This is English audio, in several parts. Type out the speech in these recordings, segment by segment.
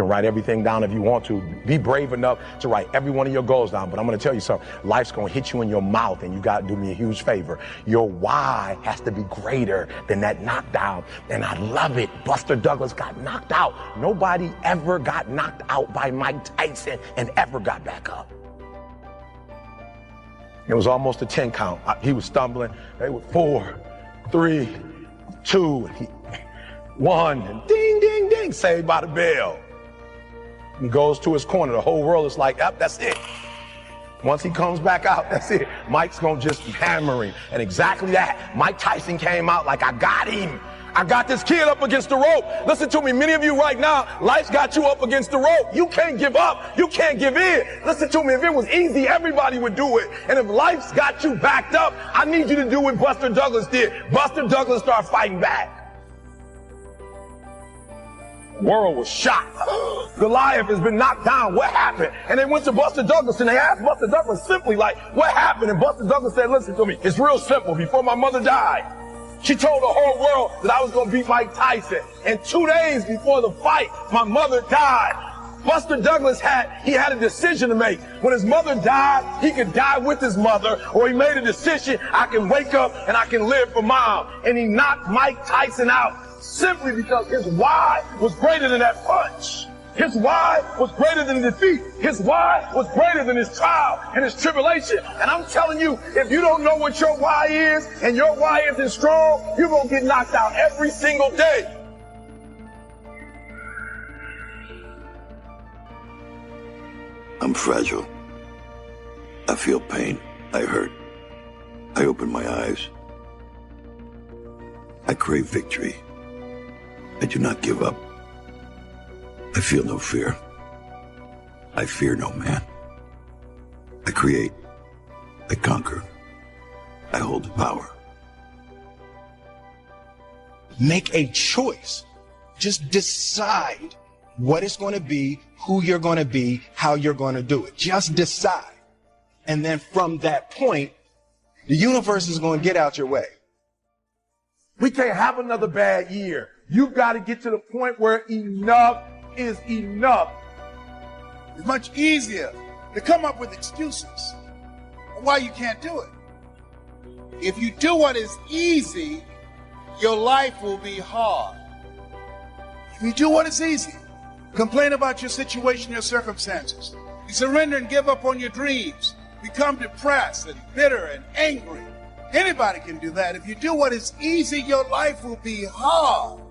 can write everything down if you want to. Be brave enough to write every one of your goals down. But I'm going to tell you something. Life's going to hit you in your mouth, and you got to do me a huge favor. Your why has to be greater than that knockdown. And I love it. Buster Douglas got knocked out. Nobody ever got knocked out by Mike Tyson and ever got back up. It was almost a 10 count. He was stumbling. They were 4, 3, 2, 1, and ding, ding, ding, saved by the bell. He goes to his corner. The whole world is like, yep, that's it. Once he comes back out, that's it. Mike's going to just hammer him. And exactly that. Mike Tyson came out like, I got him. I got this kid up against the rope. Listen to me. Many of you right now, life's got you up against the rope. You can't give up. You can't give in. Listen to me. If it was easy, everybody would do it. And if life's got you backed up, I need you to do what Buster Douglas did. Buster Douglas started fighting back. World was shocked. Goliath has been knocked down. What happened? And they went to Buster Douglas and they asked Buster Douglas simply like, what happened? And Buster Douglas said, listen to me. It's real simple. Before my mother died, she told the whole world that I was going to beat Mike Tyson. And 2 days before the fight, my mother died. Buster Douglas had a decision to make. When his mother died, he could die with his mother, or he made a decision, I can wake up and I can live for mom. And he knocked Mike Tyson out. Simply because his why was greater than that punch. His why was greater than defeat. His why was greater than his trial and his tribulation. And I'm telling you, if you don't know what your why is, and your why isn't strong, you're going to get knocked out every single day. I'm fragile. I feel pain. I hurt. I open my eyes. I crave victory. I do not give up. I feel no fear. I fear no man. I create. I conquer. I hold the power. Make a choice. Just decide what it's going to be, who you're going to be, how you're going to do it. Just decide. And then from that point, the universe is going to get out your way. We can't have another bad year. You've got to get to the point where enough is enough. It's much easier to come up with excuses why you can't do it. If you do what is easy, your life will be hard. If you do what is easy, complain about your situation, your circumstances. You surrender and give up on your dreams. Become depressed and bitter and angry. Anybody can do that. If you do what is easy, your life will be hard.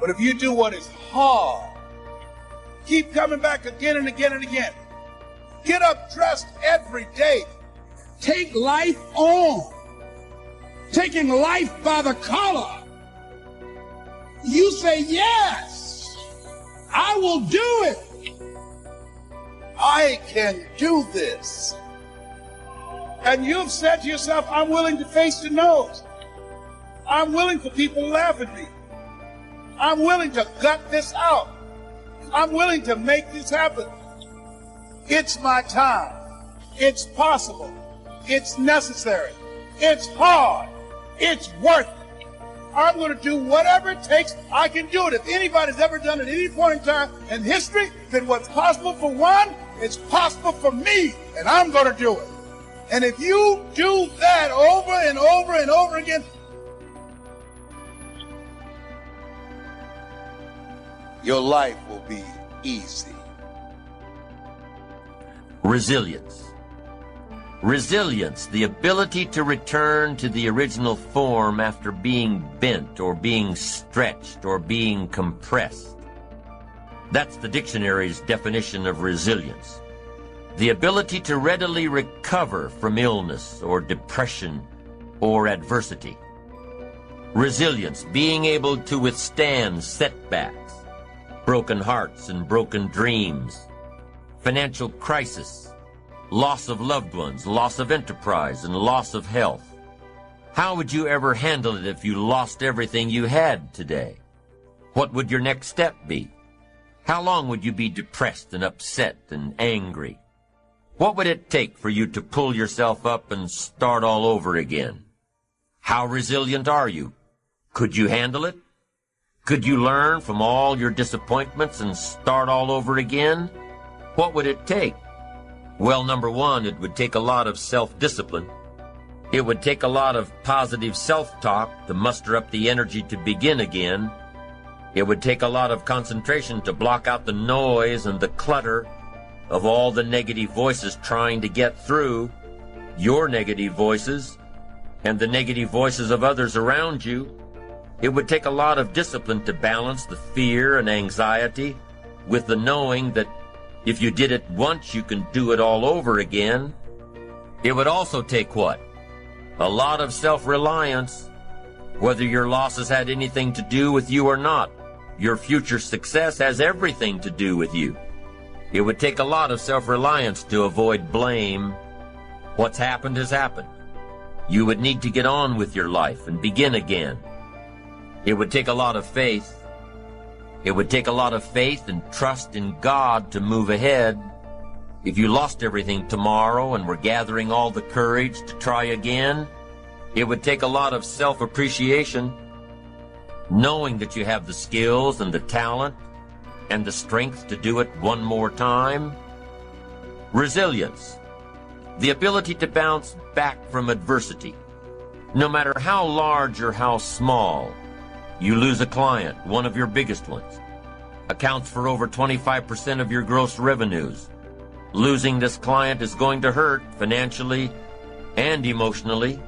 But if you do what is hard, keep coming back again and again and again. Get up dressed every day. Take life on. Taking life by the collar. You say, yes, I will do it. I can do this. And you've said to yourself, I'm willing to face the no's. I'm willing for people to laugh at me. I'm willing to gut this out. I'm willing to make this happen. It's my time. It's possible. It's necessary. It's hard. It's worth it. I'm going to do whatever it takes. I can do it. If anybody's ever done it at any point in time in history, then what's possible for one is possible for me, and I'm going to do it. And if you do that over and over and over again, your life will be easy. Resilience. Resilience, the ability to return to the original form after being bent or being stretched or being compressed. That's the dictionary's definition of resilience. The ability to readily recover from illness or depression or adversity. Resilience, being able to withstand setbacks, broken hearts and broken dreams, financial crisis, loss of loved ones, loss of enterprise, and loss of health. How would you ever handle it if you lost everything you had today? What would your next step be? How long would you be depressed and upset and angry? What would it take for you to pull yourself up and start all over again? How resilient are you? Could you handle it? Could you learn from all your disappointments and start all over again? What would it take? Well, number one, it would take a lot of self-discipline. It would take a lot of positive self-talk to muster up the energy to begin again. It would take a lot of concentration to block out the noise and the clutter of all the negative voices trying to get through, your negative voices and the negative voices of others around you. It would take a lot of discipline to balance the fear and anxiety with the knowing that if you did it once, you can do it all over again. It would also take what? A lot of self-reliance. Whether your losses had anything to do with you or not, your future success has everything to do with you. It would take a lot of self-reliance to avoid blame. What's happened has happened. You would need to get on with your life and begin again. It would take a lot of faith. It would take a lot of faith and trust in God to move ahead. If you lost everything tomorrow and were gathering all the courage to try again, it would take a lot of self-appreciation, knowing that you have the skills and the talent and the strength to do it one more time. Resilience, the ability to bounce back from adversity. No matter how large or how small, you lose a client, one of your biggest ones, accounts for over 25% of your gross revenues. Losing this client is going to hurt financially and emotionally.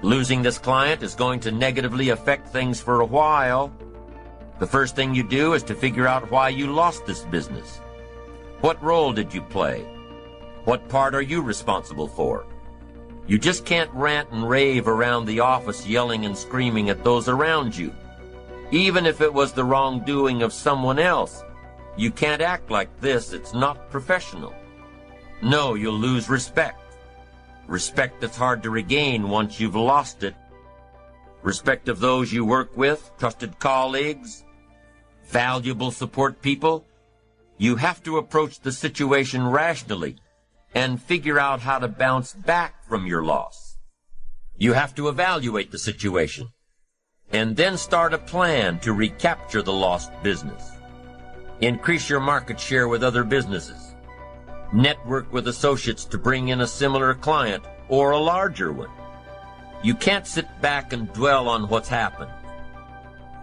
Losing this client is going to negatively affect things for a while. The first thing you do is to figure out why you lost this business. What role did you play? What part are you responsible for? You just can't rant and rave around the office yelling and screaming at those around you. Even if it was the wrongdoing of someone else, you can't act like this. It's not professional. No, you'll lose respect. Respect that's hard to regain once you've lost it. Respect of those you work with, trusted colleagues, valuable support people. You have to approach the situation rationally and figure out how to bounce back from your loss. You have to evaluate the situation and then start a plan to recapture the lost business. Increase your market share with other businesses. Network with associates to bring in a similar client or a larger one. You can't sit back and dwell on what's happened.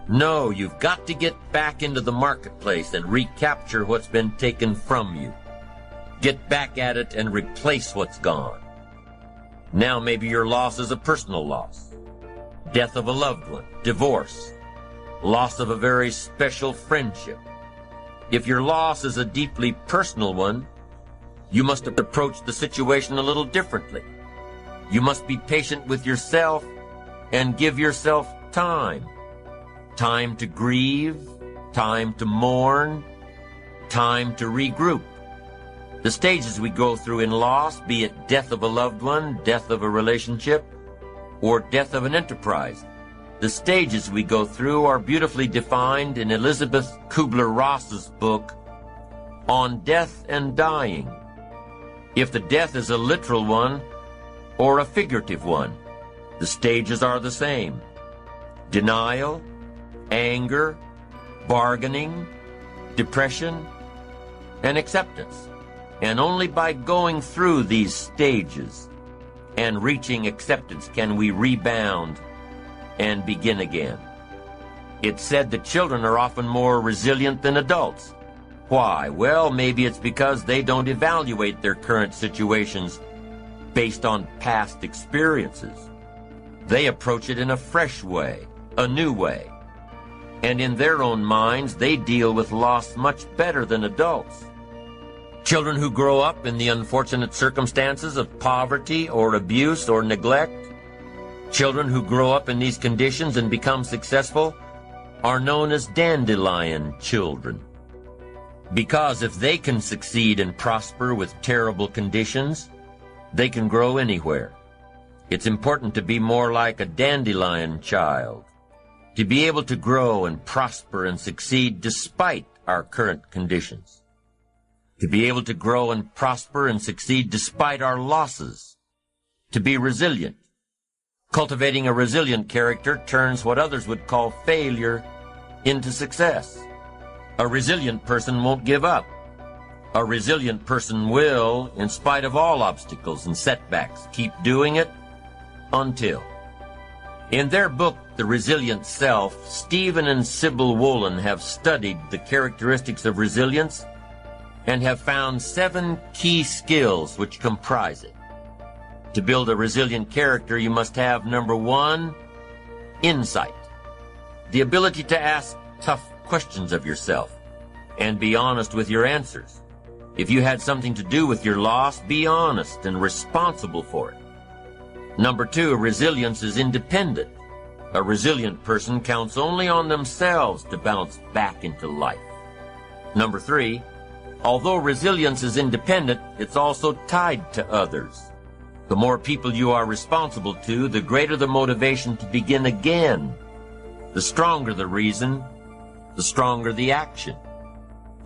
No, you've got to get back into the marketplace and recapture what's been taken from you. Get back at it and replace what's gone. Now maybe your loss is a personal loss. Death of a loved one, divorce, loss of a very special friendship. If your loss is a deeply personal one, you must approach the situation a little differently. You must be patient with yourself and give yourself time. Time to grieve, time to mourn, time to regroup. The stages we go through in loss, be it death of a loved one, death of a relationship, or death of an enterprise, the stages we go through are beautifully defined in Elizabeth Kubler-Ross's book, On Death and Dying. If the death is a literal one or a figurative one, the stages are the same. Denial, anger, bargaining, depression, and acceptance. And only by going through these stages and reaching acceptance can we rebound and begin again. It's said that children are often more resilient than adults. Why? Well, maybe it's because they don't evaluate their current situations based on past experiences. They approach it in a fresh way, a new way. And in their own minds, they deal with loss much better than adults. Children who grow up in the unfortunate circumstances of poverty or abuse or neglect, children who grow up in these conditions and become successful, are known as dandelion children. Because if they can succeed and prosper with terrible conditions, they can grow anywhere. It's important to be more like a dandelion child, to be able to grow and prosper and succeed despite our current conditions. To be able to grow and prosper and succeed despite our losses. To be resilient. Cultivating a resilient character turns what others would call failure into success. A resilient person won't give up. A resilient person will, in spite of all obstacles and setbacks, keep doing it until. In their book, The Resilient Self, Stephen and Sybil Wolin have studied the characteristics of resilience and have found 7 key skills which comprise it. To build a resilient character, you must have, number 1, insight. The ability to ask tough questions of yourself and be honest with your answers. If you had something to do with your loss, be honest and responsible for it. Number 2, resilience is independent. A resilient person counts only on themselves to bounce back into life. Number 3, although resilience is independent, it's also tied to others. The more people you are responsible to, the greater the motivation to begin again. The stronger the reason, the stronger the action.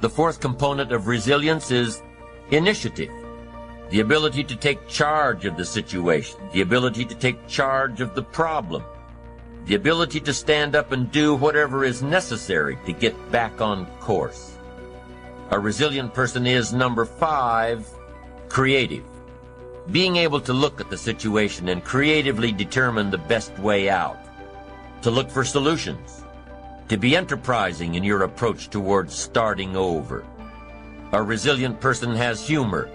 The 4th component of resilience is initiative. The ability to take charge of the situation, the ability to take charge of the problem, the ability to stand up and do whatever is necessary to get back on course. A resilient person is, number 5, creative. Being able to look at the situation and creatively determine the best way out. To look for solutions. To be enterprising in your approach towards starting over. A resilient person has humor.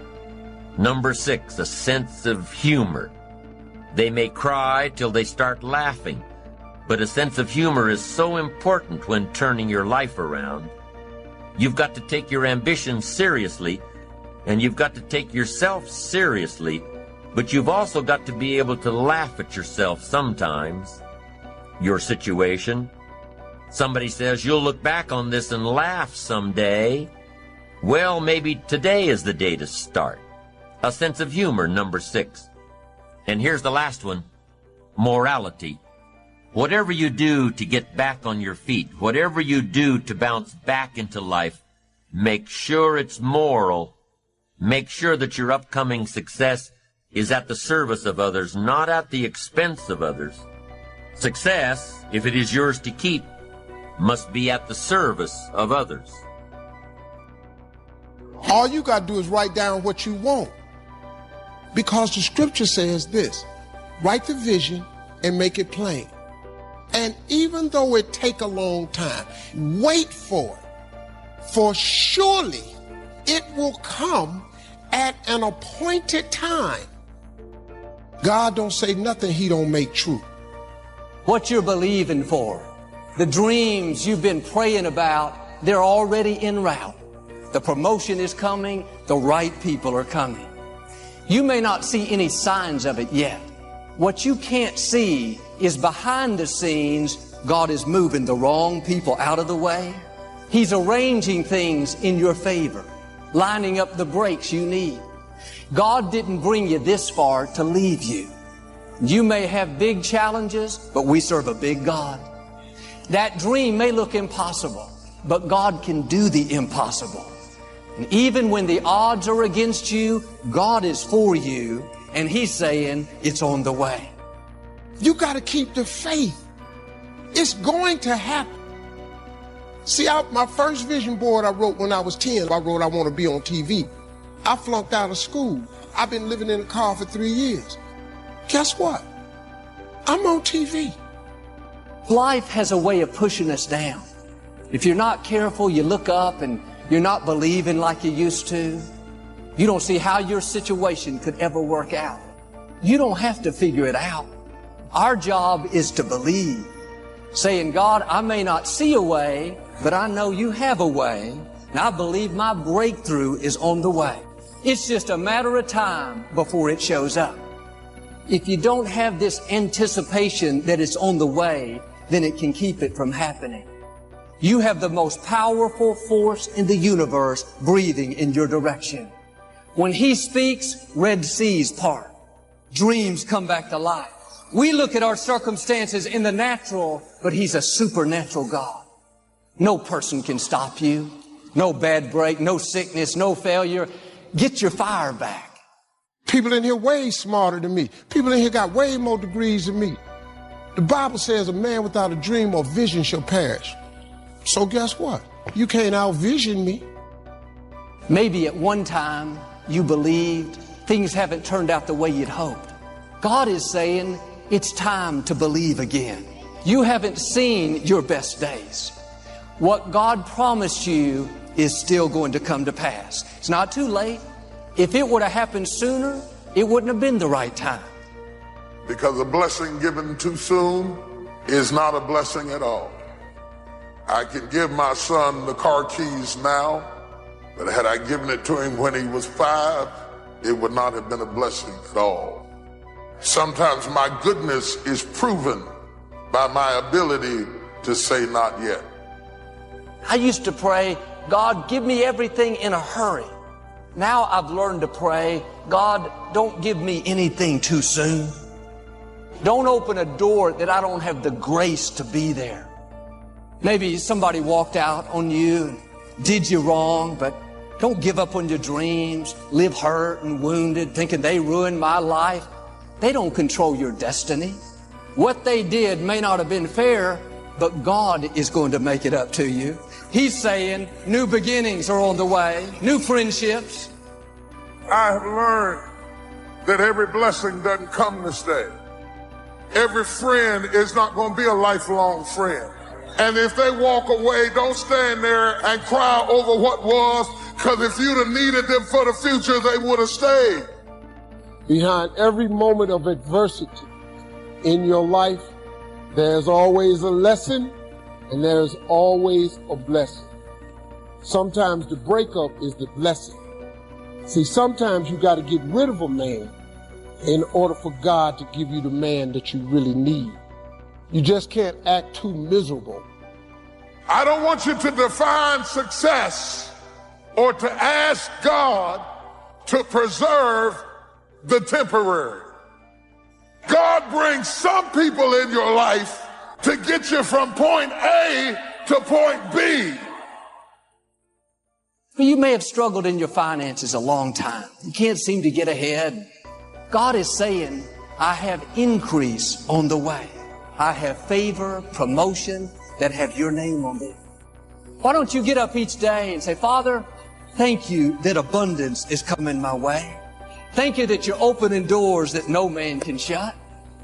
Number 6, a sense of humor. They may cry till they start laughing, but a sense of humor is so important when turning your life around. You've got to take your ambitions seriously, and you've got to take yourself seriously, but you've also got to be able to laugh at yourself sometimes. Your situation. Somebody says you'll look back on this and laugh someday. Well, maybe today is the day to start. A sense of humor, number 6. And here's the last one, morality. Whatever you do to get back on your feet, whatever you do to bounce back into life, make sure it's moral. Make sure that your upcoming success is at the service of others, not at the expense of others. Success, if it is yours to keep, must be at the service of others. All you got to do is write down what you want. Because the scripture says this, write the vision and make it plain. And even though it take a long time, wait for it. For surely it will come at an appointed time. God don't say nothing he don't make true. What you're believing for, the dreams you've been praying about, they're already en route. The promotion is coming, the right people are coming. You may not see any signs of it yet. What you can't see is behind the scenes, God is moving the wrong people out of the way. He's arranging things in your favor, lining up the breaks you need. God didn't bring you this far to leave you. You may have big challenges, but we serve a big God. That dream may look impossible, but God can do the impossible. And even when the odds are against you, God is for you, and He's saying it's on the way. You got to keep the faith. It's going to happen. See, my first vision board I wrote when I was 10, I wrote I want to be on TV. I flunked out of school. I've been living in a car for 3 years. Guess what? I'm on TV. Life has a way of pushing us down. If you're not careful, you look up and you're not believing like you used to. You don't see how your situation could ever work out. You don't have to figure it out. Our job is to believe, saying, God, I may not see a way, but I know you have a way, and I believe my breakthrough is on the way. It's just a matter of time before it shows up. If you don't have this anticipation that it's on the way, then it can keep it from happening. You have the most powerful force in the universe breathing in your direction. When He speaks, Red Seas part. Dreams come back to life. We look at our circumstances in the natural, but He's a supernatural God. No person can stop you. No bad break, no sickness, no failure. Get your fire back. People in here way smarter than me. People in here got way more degrees than me. The Bible says a man without a dream or vision shall perish. So guess what? You can't outvision me. Maybe at one time you believed things haven't turned out the way you'd hoped. God is saying it's time to believe again. You haven't seen your best days. What God promised you is still going to come to pass. It's not too late. If it would have happened sooner, it wouldn't have been the right time. Because a blessing given too soon is not a blessing at all. I can give my son the car keys now, but had I given it to him when he was 5, it would not have been a blessing at all. Sometimes my goodness is proven by my ability to say not yet. I used to pray, God, give me everything in a hurry. Now I've learned to pray, God, don't give me anything too soon. Don't open a door that I don't have the grace to be there. Maybe somebody walked out on you and did you wrong, but don't give up on your dreams, live hurt and wounded, thinking they ruined my life. They don't control your destiny. What they did may not have been fair, but God is going to make it up to you. He's saying new beginnings are on the way, new friendships. I have learned that every blessing doesn't come to stay. Every friend is not going to be a lifelong friend. And if they walk away, don't stand there and cry over what was, because if you'd have needed them for the future, they would have stayed. Behind every moment of adversity in your life, there's always a lesson and there's always a blessing. Sometimes the breakup is the blessing. See, sometimes you got to get rid of a man in order for God to give you the man that you really need. You just can't act too miserable. I don't want you to define success or to ask God to preserve the temporary. God brings some people in your life to get you from point A to point B. You may have struggled in your finances a long time. You can't seem to get ahead. God is saying, I have increase on the way. I have favor, promotion that have your name on them. Why don't you get up each day and say, Father, thank you that abundance is coming my way. Thank you that you're opening doors that no man can shut.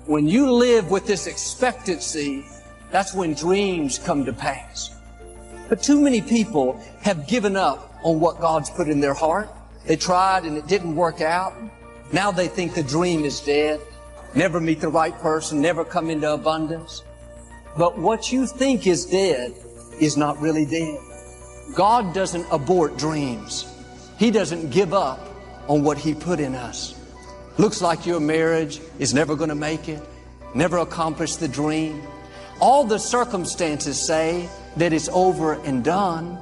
When you live with this expectancy, that's when dreams come to pass. But too many people have given up on what God's put in their heart. They tried and it didn't work out. Now they think the dream is dead. Never meet the right person, never come into abundance. But what you think is dead is not really dead. God doesn't abort dreams. He doesn't give up on what He put in us. Looks like your marriage is never going to make it, never accomplish the dream. All the circumstances say that it's over and done.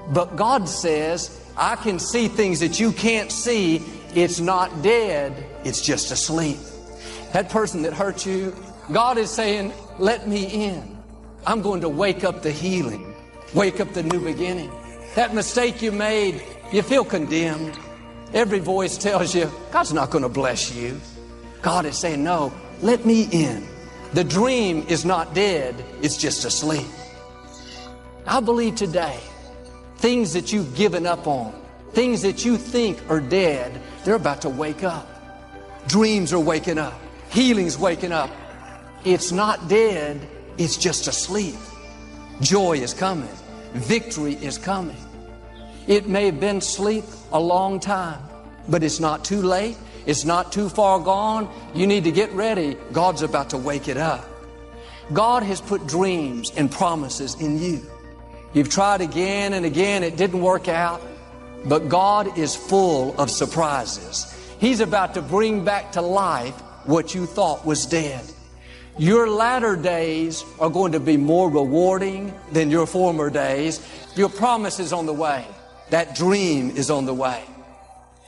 But God says, I can see things that you can't see. It's not dead, it's just asleep. That person that hurt you, God is saying, let me in. I'm going to wake up the healing, wake up the new beginning. That mistake you made, you feel condemned. Every voice tells you, God's not going to bless you. God is saying, no, let me in. The dream is not dead, it's just asleep. I believe today, things that you've given up on, things that you think are dead, they're about to wake up. Dreams are waking up. Healing's waking up. It's not dead, it's just asleep. Joy is coming. Victory is coming. It may have been asleep a long time, but it's not too late. It's not too far gone. You need to get ready. God's about to wake it up. God has put dreams and promises in you. You've tried again and again. It didn't work out. But God is full of surprises. He's about to bring back to life what you thought was dead. Your latter days are going to be more rewarding than your former days. Your promise is on the way. That dream is on the way.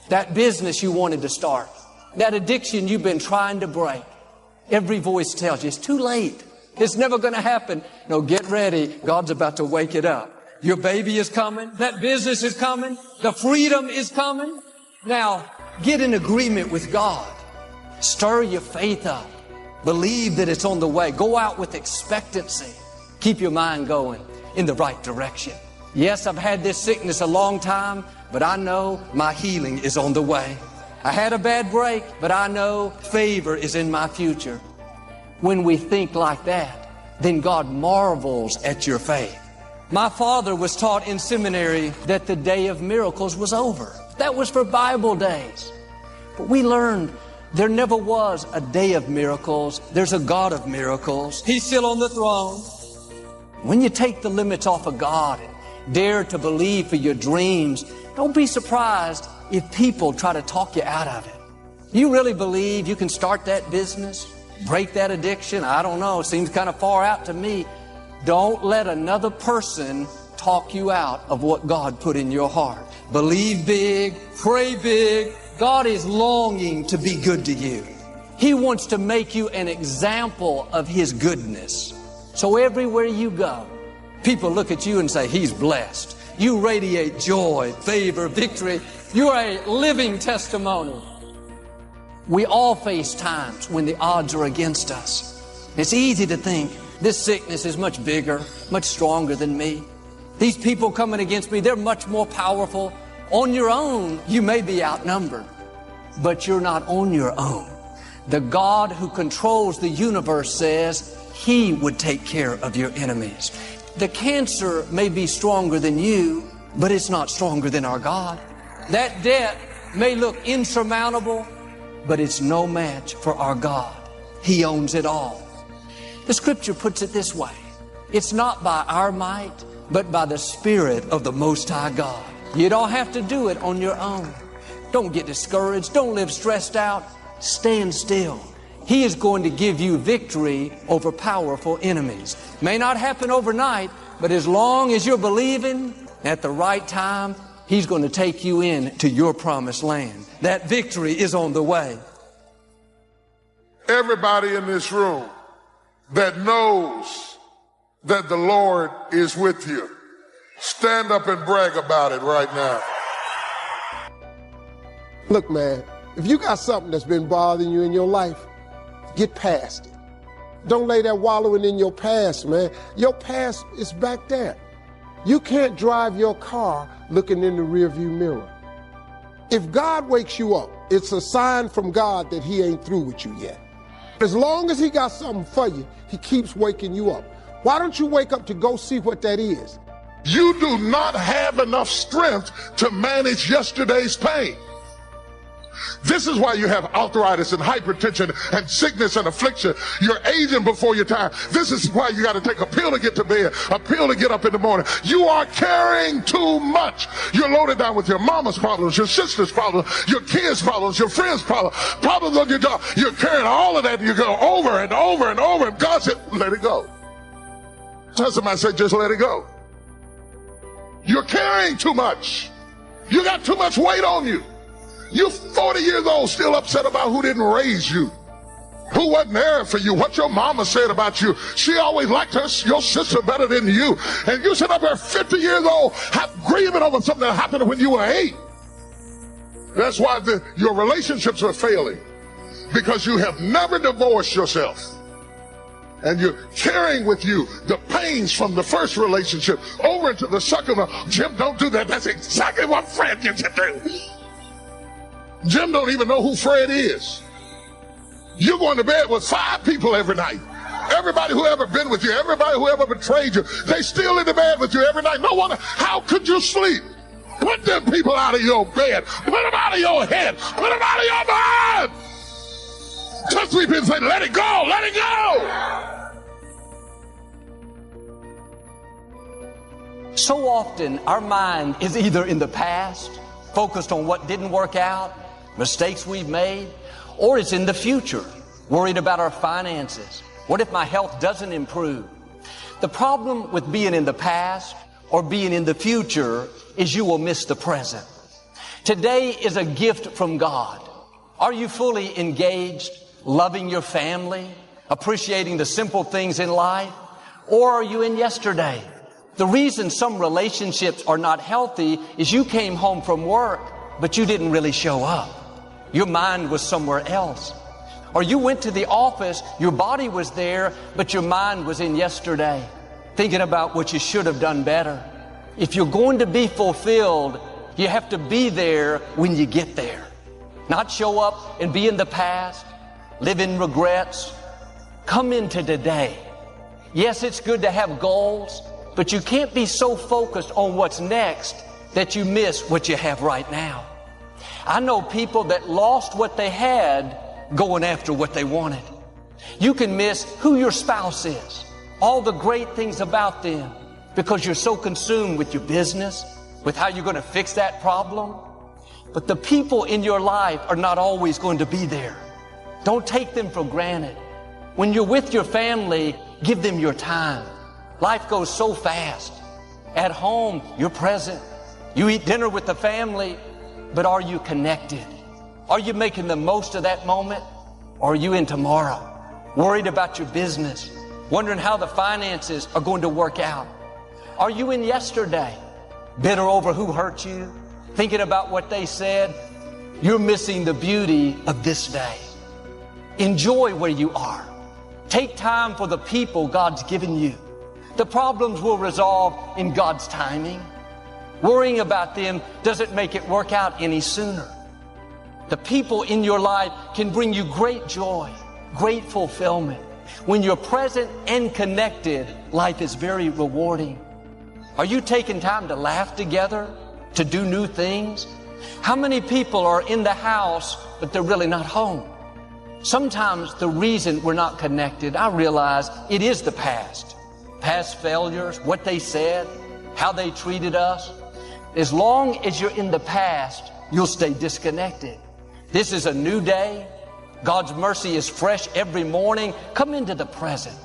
That business you wanted to start. That addiction you've been trying to break. Every voice tells you it's too late. It's never going to happen. No, get ready. God's about to wake it up. Your baby is coming. That business is coming. The freedom is coming. Now, get in agreement with God. Stir your faith up. Believe that it's on the way. Go out with expectancy. Keep your mind going. in the right direction. Yes, I've had this sickness a long time, but I know my healing is on the way. I had a bad break, but I know favor is in my future. When we think like that, then God marvels at your faith. My father was taught in seminary that the day of miracles was over. That was for Bible days. But we learned there never was a day of miracles. There's a God of miracles. He's still on the throne. When you take the limits off of God and dare to believe for your dreams, don't be surprised if people try to talk you out of it. You really believe you can start that business, break that addiction? I don't know. It seems kind of far out to me. Don't let another person talk you out of what God put in your heart. Believe big, pray big. God is longing to be good to you. He wants to make you an example of His goodness. So everywhere you go, people look at you and say, he's blessed. You radiate joy, favor, victory. You're a living testimony. We all face times when the odds are against us. It's easy to think this sickness is much bigger, much stronger than me. These people coming against me, they're much more powerful. On your own, you may be outnumbered, but you're not on your own. The God who controls the universe says He would take care of your enemies. The cancer may be stronger than you, but it's not stronger than our God. That debt may look insurmountable, but it's no match for our God. He owns it all. The scripture puts it this way. It's not by our might, but by the Spirit of the Most High God. You don't have to do it on your own. Don't get discouraged. Don't live stressed out. Stand still. He is going to give you victory over powerful enemies. May not happen overnight, but as long as you're believing at the right time, He's going to take you in to your promised land. That victory is on the way. Everybody in this room that knows that the Lord is with you, stand up and brag about it right now. Look, man, if you got something that's been bothering you in your life, get past it. Don't lay there wallowing in your past, man. Your past is back there. You can't drive your car looking in the rearview mirror. If God wakes you up, it's a sign from God that He ain't through with you yet. As long as He got something for you, He keeps waking you up. Why don't you wake up to go see what that is? You do not have enough strength to manage yesterday's pain. This is why you have arthritis and hypertension and sickness and affliction. You're aging before your time. This is why you got to take a pill to get to bed, a pill to get up in the morning. You are carrying too much. You're loaded down with your mama's problems, your sister's problems, your kids' problems, your friends' problems, problems on your job. You're carrying all of that, and you go over and over and over, and God said, let it go. Tell somebody, say, just let it go. You're carrying too much. You got too much weight on you. You're 40 years old, still upset about who didn't raise you, who wasn't there for you, what your mama said about you. She always liked your sister better than you. And you sit up there 50 years old, grieving over something that happened when you were 8. That's why your relationships are failing, because you have never divorced yourself. And you're carrying with you the pains from the first relationship over into the second one. Jim, don't do that. That's exactly what Fred used to do. Jim don't even know who Fred is. You're going to bed with 5 people every night. Everybody who ever been with you, everybody who ever betrayed you, they still in the bed with you every night. No wonder, how could you sleep? Put them people out of your bed. Put them out of your head. Put them out of your mind. Touch me and say, let it go, let it go. So often our mind is either in the past, focused on what didn't work out, mistakes we've made, or it's in the future, worried about our finances. What if my health doesn't improve? The problem with being in the past or being in the future is you will miss the present. Today is a gift from God. Are you fully engaged, loving your family, appreciating the simple things in life? Or are you in yesterday? The reason some relationships are not healthy is you came home from work, but you didn't really show up. Your mind was somewhere else. Or you went to the office, your body was there, but your mind was in yesterday. thinking about what you should have done better. If you're going to be fulfilled, you have to be there when you get there. Not show up and be in the past, live in regrets. Come into today. Yes, it's good to have goals, but you can't be so focused on what's next that you miss what you have right now. I know people that lost what they had going after what they wanted. You can miss who your spouse is, all the great things about them, because you're so consumed with your business, with how you're going to fix that problem. But the people in your life are not always going to be there. Don't take them for granted. When you're with your family, give them your time. Life goes so fast. At home, you're present. You eat dinner with the family, but are you connected? Are you making the most of that moment? Or are you in tomorrow, worried about your business, wondering how the finances are going to work out? Are you in yesterday, bitter over who hurt you, thinking about what they said? You're missing the beauty of this day. Enjoy where you are. Take time for the people God's given you. The problems will resolve in God's timing. Worrying about them doesn't make it work out any sooner. The people in your life can bring you great joy, great fulfillment. When you're present and connected, life is very rewarding. Are you taking time to laugh together, to do new things? How many people are in the house, but they're really not home? Sometimes the reason we're not connected, I realize it is the past. Past failures, what they said, how they treated us. As long as you're in the past, you'll stay disconnected. This is a new day. God's mercy is fresh every morning. Come into the present.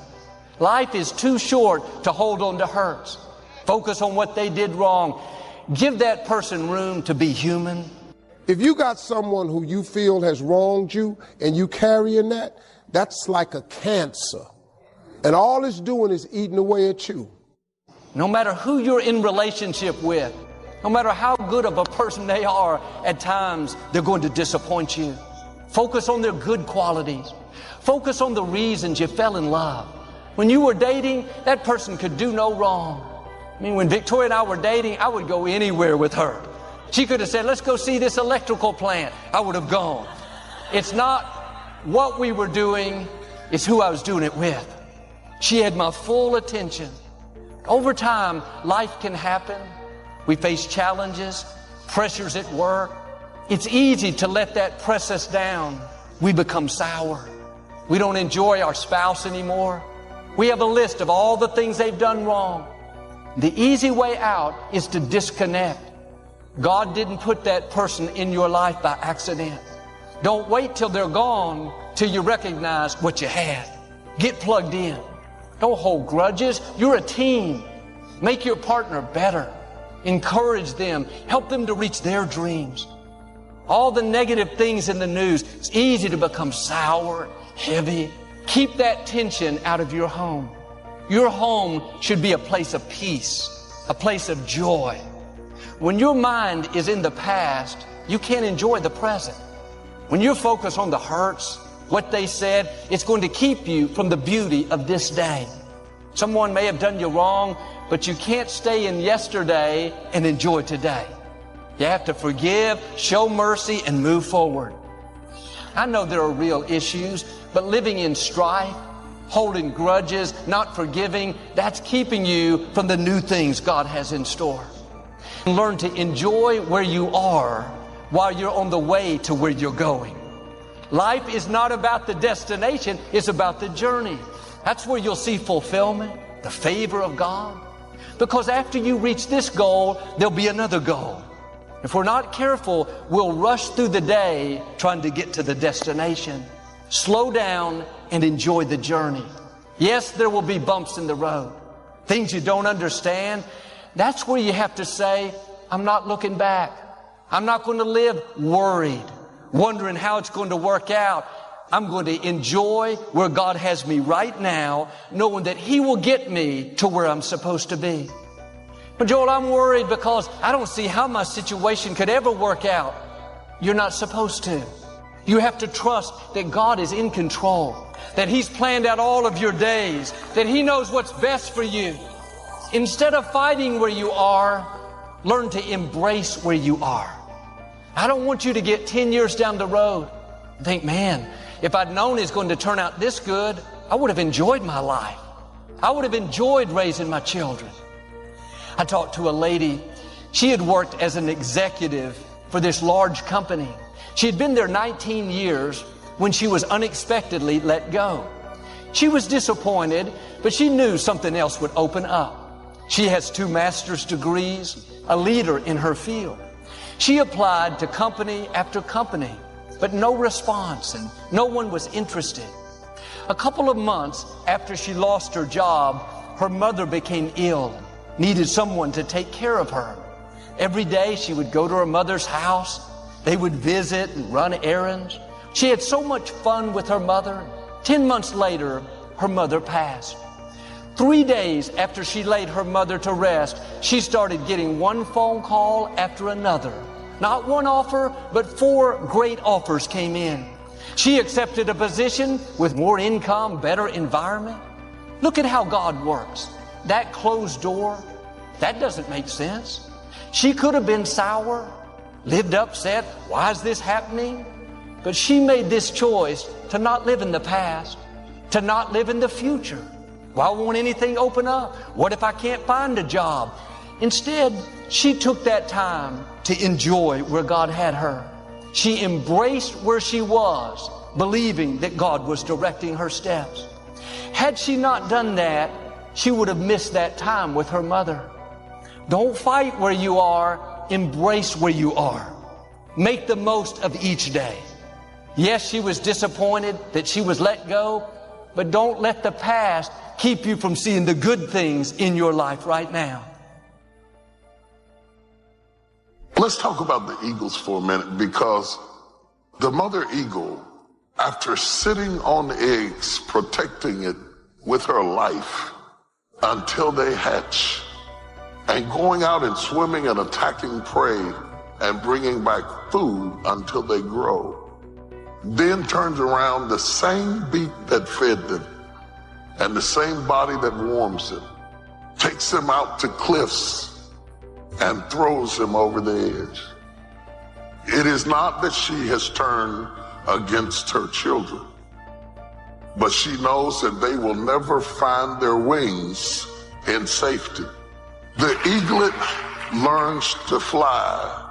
Life is too short to hold on to hurts. Focus on what they did wrong. Give that person room to be human. If you got someone who you feel has wronged you and you carrying that, that's like a cancer. And all it's doing is eating away at you. No matter who you're in relationship with, no matter how good of a person they are, at times they're going to disappoint you. Focus on their good qualities. Focus on the reasons you fell in love. When you were dating, that person could do no wrong. I mean, when Victoria and I were dating, I would go anywhere with her. She could have said, let's go see this electrical plant. I would have gone. It's not what we were doing, it's who I was doing it with. She had my full attention. Over time, life can happen. We face challenges, pressures at work. It's easy to let that press us down. We become sour. We don't enjoy our spouse anymore. We have a list of all the things they've done wrong. The easy way out is to disconnect. God didn't put that person in your life by accident. Don't wait till they're gone till you recognize what you had. Get plugged in. Don't hold grudges. You're a team. Make your partner better. Encourage them. Help them to reach their dreams. All the negative things in the news, it's easy to become sour, heavy. Keep that tension out of your home. Your home should be a place of peace, a place of joy. When your mind is in the past, you can't enjoy the present. When you're focused on the hurts, what they said, it's going to keep you from the beauty of this day. Someone may have done you wrong, but you can't stay in yesterday and enjoy today. You have to forgive, show mercy, and move forward. I know there are real issues, but living in strife, holding grudges, not forgiving, that's keeping you from the new things God has in store. Learn to enjoy where you are while you're on the way to where you're going. Life is not about the destination, it's about the journey. That's where you'll see fulfillment, the favor of God. Because after you reach this goal, there'll be another goal. If we're not careful, we'll rush through the day trying to get to the destination. Slow down and enjoy the journey. Yes, there will be bumps in the road, things you don't understand. That's where you have to say, I'm not looking back. I'm not going to live worried, wondering how it's going to work out. I'm going to enjoy where God has me right now, knowing that He will get me to where I'm supposed to be. But Joel, I'm worried because I don't see how my situation could ever work out. You're not supposed to. You have to trust that God is in control, that He's planned out all of your days, that He knows what's best for you. Instead of fighting where you are, learn to embrace where you are. I don't want you to get 10 years down the road and think, man, if I'd known it's going to turn out this good, I would have enjoyed my life. I would have enjoyed raising my children. I talked to a lady. She had worked as an executive for this large company. She had been there 19 years when she was unexpectedly let go. She was disappointed, but she knew something else would open up. She has 2 master's degrees, a leader in her field. She applied to company after company, but no response, and no one was interested. A couple of months after she lost her job, her mother became ill, needed someone to take care of her. Every day she would go to her mother's house. They would visit and run errands. She had so much fun with her mother. 10 months later, her mother passed. 3 days after she laid her mother to rest, she started getting one phone call after another. Not one offer, but 4 great offers came in. She accepted a position with more income, better environment. Look at how God works. That closed door, that doesn't make sense. She could have been sour, lived upset. Why is this happening? But she made this choice to not live in the past, to not live in the future. Why won't anything open up? What if I can't find a job? Instead, she took that time to enjoy where God had her. She embraced where she was, believing that God was directing her steps. Had she not done that, she would have missed that time with her mother. Don't fight where you are, embrace where you are. Make the most of each day. Yes, she was disappointed that she was let go, but don't let the past keep you from seeing the good things in your life right now. Let's talk about the eagles for a minute, because the mother eagle, after sitting on eggs, protecting it with her life until they hatch, and going out and swimming and attacking prey and bringing back food until they grow, then turns around, the same beak that fed them and the same body that warms them, takes them out to cliffs and throws them over the edge. It is not that she has turned against her children, but she knows that they will never find their wings in safety. The eaglet learns to fly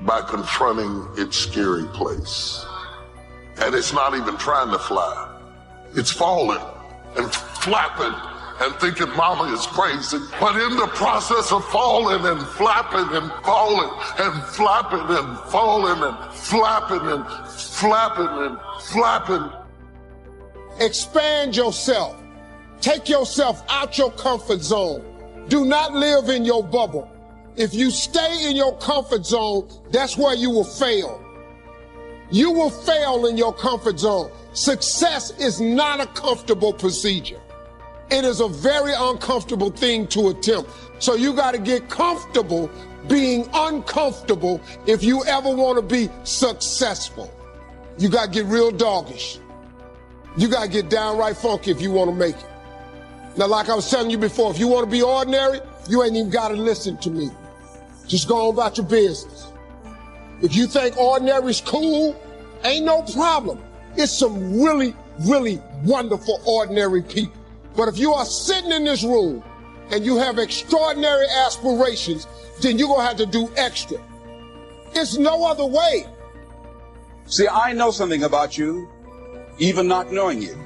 by confronting its scary place. And it's not even trying to fly. It's falling and flapping and thinking mama is crazy. But in the process of falling and flapping and falling and flapping and falling and flapping and flapping and flapping. Expand yourself. Take yourself out your comfort zone. Do not live in your bubble. If you stay in your comfort zone, that's where you will fail. You will fail in your comfort zone. Success is not a comfortable procedure. It is a very uncomfortable thing to attempt. So you got to get comfortable being uncomfortable if you ever want to be successful. You got to get real doggish. You got to get downright funky if you want to make it. Now, like I was telling you before, if you want to be ordinary, you ain't even got to listen to me. Just go on about your business. If you think ordinary's cool, ain't no problem. It's some really, really wonderful ordinary people. But if you are sitting in this room and you have extraordinary aspirations, then you're going to have to do extra. It's no other way. See, I know something about you, even not knowing you,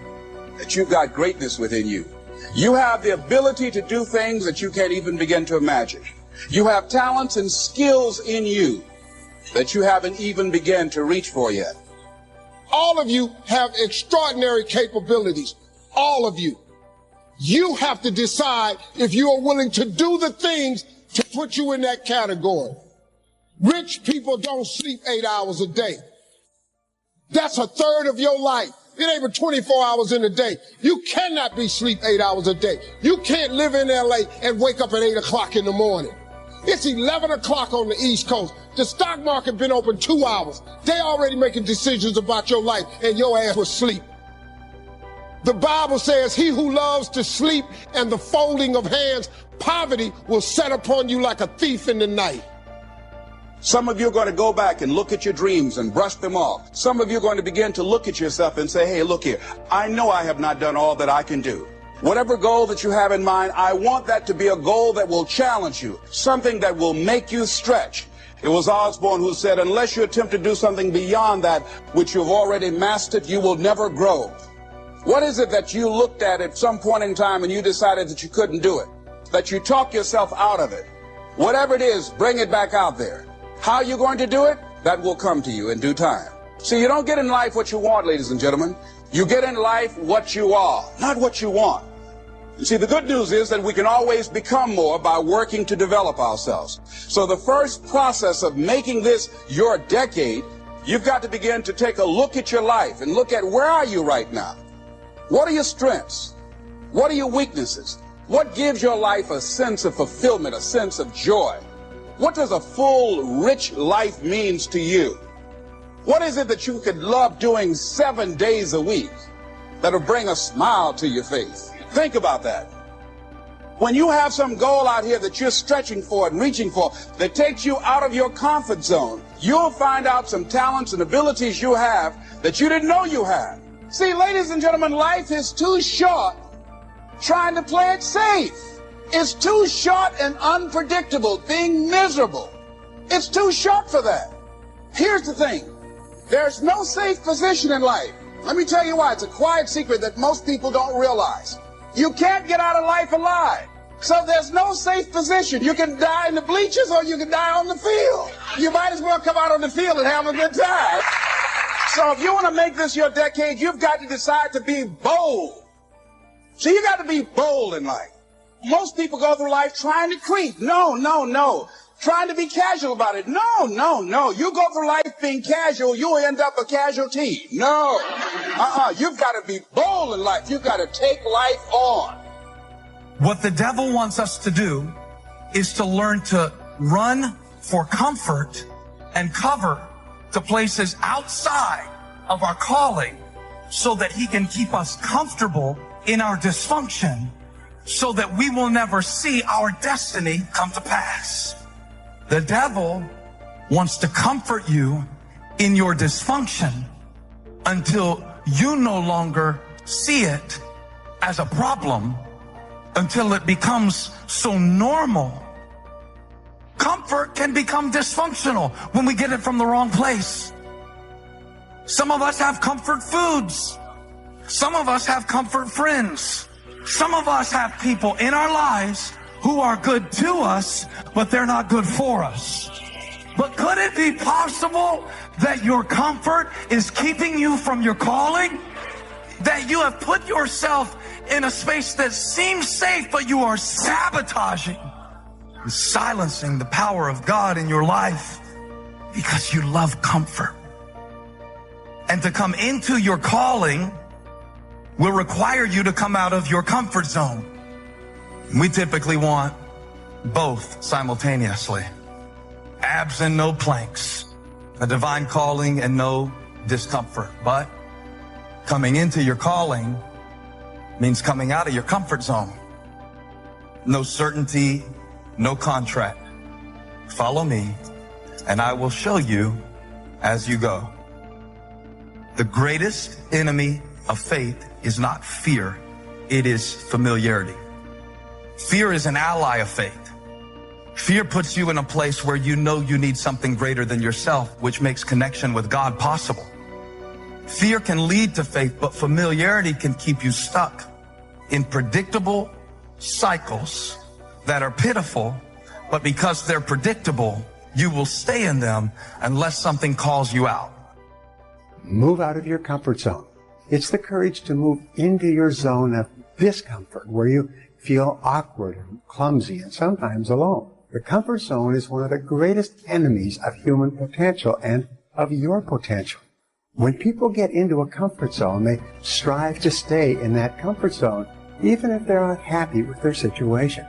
that you've got greatness within you. You have the ability to do things that you can't even begin to imagine. You have talents and skills in you that you haven't even begun to reach for yet. All of you have extraordinary capabilities. All of you. You have to decide if you are willing to do the things to put you in that category. Rich people don't sleep 8 hours a day. That's a third of your life. It ain't but 24 hours in a day. You cannot be sleep 8 hours a day. You can't live in LA and wake up at 8 o'clock in the morning. It's 11 o'clock on the East Coast. The stock market been open 2 hours. They already making decisions about your life and your ass was asleep. The Bible says, he who loves to sleep and the folding of hands, poverty will set upon you like a thief in the night. Some of you are going to go back and look at your dreams and brush them off. Some of you are going to begin to look at yourself and say, hey, look here, I know I have not done all that I can do. Whatever goal that you have in mind, I want that to be a goal that will challenge you, something that will make you stretch. It was Osborne who said, unless you attempt to do something beyond that which you've already mastered, you will never grow. What is it that you looked at some point in time and you decided that you couldn't do it? That you talk yourself out of it? Whatever it is, bring it back out there. How you're going to do it, that will come to you in due time. See, you don't get in life what you want, ladies and gentlemen. You get in life what you are, not what you want. You see, the good news is that we can always become more by working to develop ourselves. So the first process of making this your decade, you've got to begin to take a look at your life and look at where are you right now? What are your strengths? What are your weaknesses? What gives your life a sense of fulfillment, a sense of joy? What does a full, rich life means to you? What is it that you could love doing 7 days a week that'll bring a smile to your face? Think about that. When you have some goal out here that you're stretching for and reaching for that takes you out of your comfort zone, you'll find out some talents and abilities you have that you didn't know you had. See, ladies and gentlemen, life is too short trying to play it safe. It's too short and unpredictable, being miserable. It's too short for that. Here's the thing. There's no safe position in life. Let me tell you why. It's a quiet secret that most people don't realize. You can't get out of life alive. So there's no safe position. You can die in the bleachers or you can die on the field. You might as well come out on the field and have a good time. So if you want to make this your decade, you've got to decide to be bold. So you got to be bold in life. Most people go through life trying to creep. No. Trying to be casual about it. No. You go through life being casual, you'll end up a casualty. No. You've got to be bold in life. You've got to take life on. What the devil wants us to do is to learn to run for comfort and cover to places outside of our calling so that he can keep us comfortable in our dysfunction so that we will never see our destiny come to pass. The devil wants to comfort you in your dysfunction until you no longer see it as a problem, until it becomes so normal. Comfort can become dysfunctional when we get it from the wrong place. Some of us have comfort foods. Some of us have comfort friends. Some of us have people in our lives who are good to us, but they're not good for us. But could it be possible that your comfort is keeping you from your calling? That you have put yourself in a space that seems safe, but you are sabotaging and silencing the power of God in your life because you love comfort. And to come into your calling will require you to come out of your comfort zone. We typically want both simultaneously. Abs and no planks. A divine calling and no discomfort. But coming into your calling means coming out of your comfort zone. No certainty, no contract. Follow me, and I will show you as you go. The greatest enemy of faith is not fear, it is familiarity. Fear is an ally of faith. Fear puts you in a place where you know you need something greater than yourself, which makes connection with God possible. Fear can lead to faith, but familiarity can keep you stuck in predictable cycles that are pitiful, but because they're predictable, you will stay in them unless something calls you out. Move out of your comfort zone. It's the courage to move into your zone of discomfort, where you feel awkward and clumsy and sometimes alone. The comfort zone is one of the greatest enemies of human potential and of your potential. When people get into a comfort zone, they strive to stay in that comfort zone, even if they're not happy with their situation.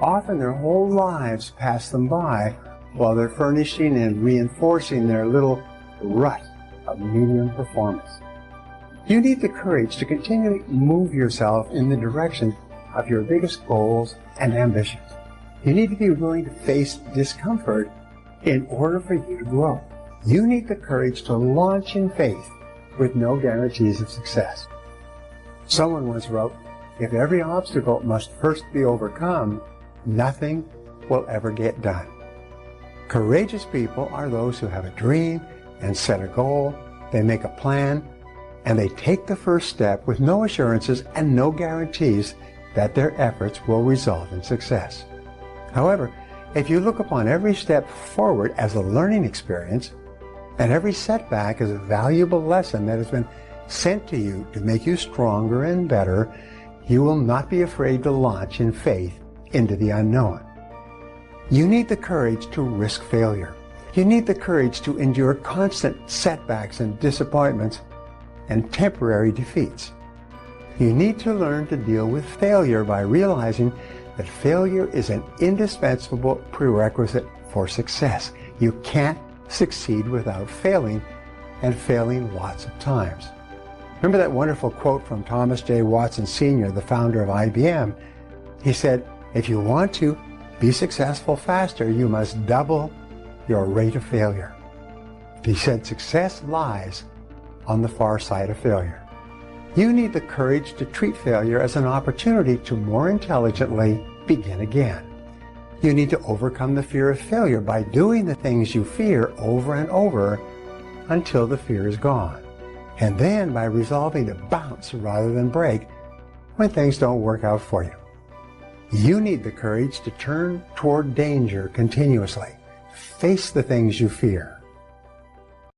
Often their whole lives pass them by while they're furnishing and reinforcing their little rut of medium performance. You need the courage to continually move yourself in the direction of your biggest goals and ambitions. You need to be willing to face discomfort in order for you to grow. You need the courage to launch in faith with no guarantees of success. Someone once wrote, "If every obstacle must first be overcome, nothing will ever get done." Courageous people are those who have a dream and set a goal, they make a plan, and they take the first step with no assurances and no guarantees that their efforts will result in success. However, if you look upon every step forward as a learning experience, and every setback as a valuable lesson that has been sent to you to make you stronger and better, you will not be afraid to launch in faith into the unknown. You need the courage to risk failure. You need the courage to endure constant setbacks and disappointments and temporary defeats. You need to learn to deal with failure by realizing that failure is an indispensable prerequisite for success. You can't succeed without failing, and failing lots of times. Remember that wonderful quote from Thomas J. Watson Sr., the founder of IBM? He said, "If you want to be successful faster, you must double your rate of failure." He said, "Success lies on the far side of failure." You need the courage to treat failure as an opportunity to more intelligently begin again. You need to overcome the fear of failure by doing the things you fear over and over until the fear is gone. And then by resolving to bounce rather than break when things don't work out for you. You need the courage to turn toward danger continuously. Face the things you fear.